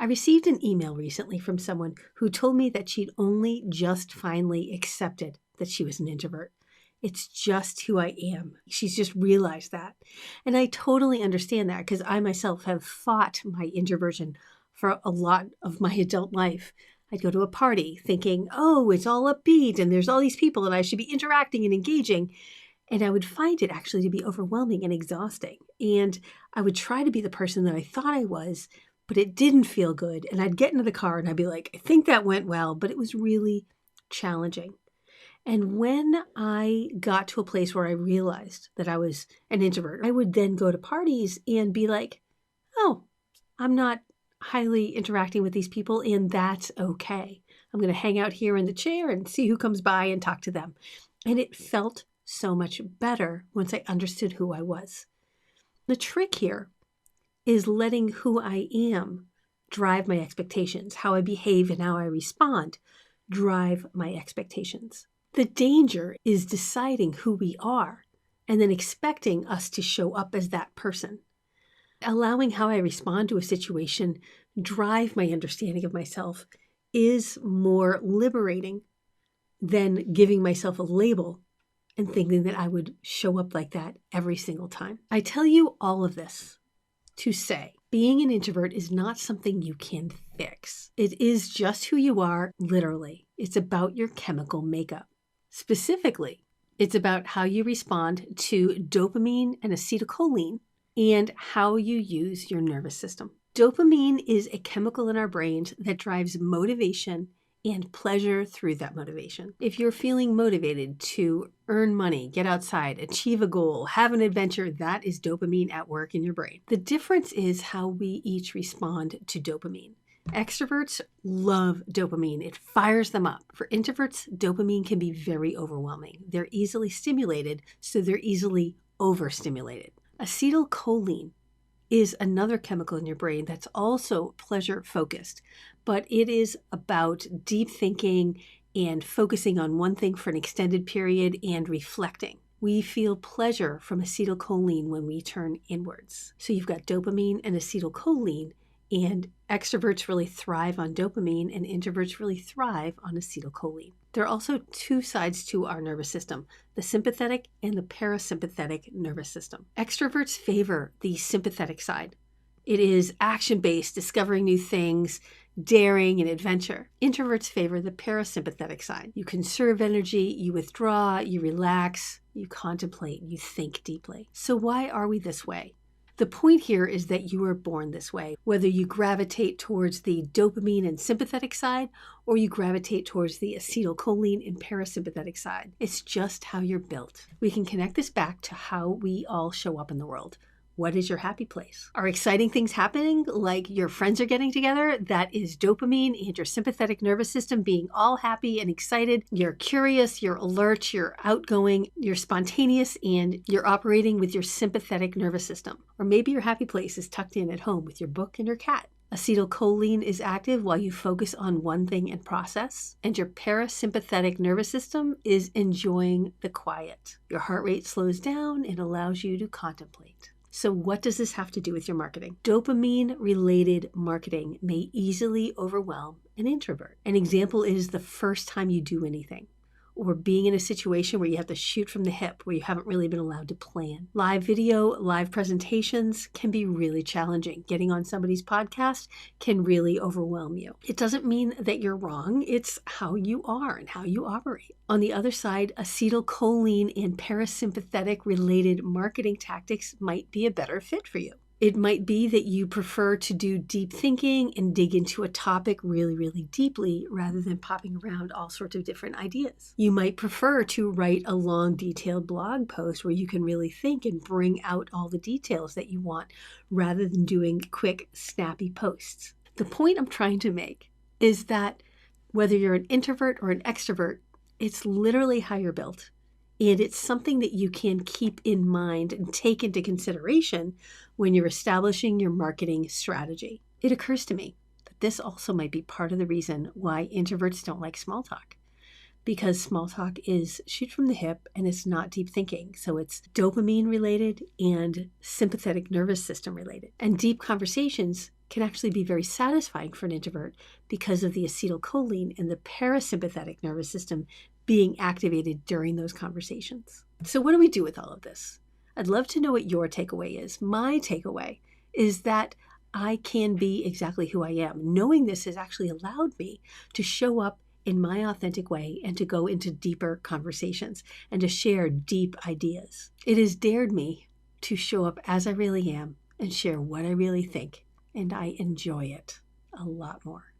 I received an email recently from someone who told me that she'd only just finally accepted that she was an introvert. It's just who I am. She's just realized that. And I totally understand that because I myself have fought my introversion for a lot of my adult life. I'd go to a party thinking, oh, it's all upbeat and there's all these people and I should be interacting and engaging. And I would find it actually to be overwhelming and exhausting. And I would try to be the person that I thought I was, but it didn't feel good. And I'd get into the car and I'd be like, I think that went well, but it was really challenging. And when I got to a place where I realized that I was an introvert, I would then go to parties and be like, oh, I'm not highly interacting with these people, and that's okay. I'm going to hang out here in the chair and see who comes by and talk to them. And it felt so much better once I understood who I was. The trick here is letting who I am drive my expectations. How I behave and how I respond drive my expectations. The danger is deciding who we are and then expecting us to show up as that person. Allowing how I respond to a situation drive my understanding of myself is more liberating than giving myself a label and thinking that I would show up like that every single time. I tell you all of this to say being an introvert is not something you can fix. It is just who you are, literally. It's about your chemical makeup. Specifically, it's about how you respond to dopamine and acetylcholine and how you use your nervous system. Dopamine is a chemical in our brains that drives motivation and pleasure through that motivation. If you're feeling motivated to earn money, get outside, achieve a goal, have an adventure, that is dopamine at work in your brain. The difference is how we each respond to dopamine. Extroverts love dopamine. It fires them up. For introverts, dopamine can be very overwhelming. They're easily stimulated, so they're easily overstimulated. Acetylcholine is another chemical in your brain that's also pleasure focused, but it is about deep thinking and focusing on one thing for an extended period and reflecting. We feel pleasure from acetylcholine when we turn inwards. So you've got dopamine and acetylcholine, and extroverts really thrive on dopamine and introverts really thrive on acetylcholine. There are also two sides to our nervous system, the sympathetic and the parasympathetic nervous system. Extroverts favor the sympathetic side. It is action-based, discovering new things, daring, and adventure. Introverts favor the parasympathetic side. You conserve energy, you withdraw, you relax, you contemplate, you think deeply. So why are we this way? The point here is that you were born this way, whether you gravitate towards the dopamine and sympathetic side or you gravitate towards the acetylcholine and parasympathetic side. It's just how you're built. We can connect this back to how we all show up in the world. What is your happy place? Are exciting things happening, like your friends are getting together? That is dopamine and your sympathetic nervous system being all happy and excited. You're curious, you're alert, you're outgoing, you're spontaneous, and you're operating with your sympathetic nervous system. Or maybe your happy place is tucked in at home with your book and your cat. Acetylcholine is active while you focus on one thing and process, and your parasympathetic nervous system is enjoying the quiet. Your heart rate slows down and allows you to contemplate. So what does this have to do with your marketing? Dopamine-related marketing may easily overwhelm an introvert. An example is the first time you do anything, or being in a situation where you have to shoot from the hip, where you haven't really been allowed to plan. Live video, live presentations can be really challenging. Getting on somebody's podcast can really overwhelm you. It doesn't mean that you're wrong. It's how you are and how you operate. On the other side, acetylcholine and parasympathetic related marketing tactics might be a better fit for you. It might be that you prefer to do deep thinking and dig into a topic really, really deeply rather than popping around all sorts of different ideas. You might prefer to write a long, detailed blog post where you can really think and bring out all the details that you want rather than doing quick, snappy posts. The point I'm trying to make is that whether you're an introvert or an extrovert, it's literally how you're built. And it's something that you can keep in mind and take into consideration when you're establishing your marketing strategy. It occurs to me that this also might be part of the reason why introverts don't like small talk. Because small talk is shoot from the hip and it's not deep thinking. So it's dopamine related and sympathetic nervous system related. And deep conversations can actually be very satisfying for an introvert because of the acetylcholine and the parasympathetic nervous system being activated during those conversations. So what do we do with all of this? I'd love to know what your takeaway is. My takeaway is that I can be exactly who I am. Knowing this has actually allowed me to show up in my authentic way and to go into deeper conversations and to share deep ideas. It has dared me to show up as I really am and share what I really think, and I enjoy it a lot more.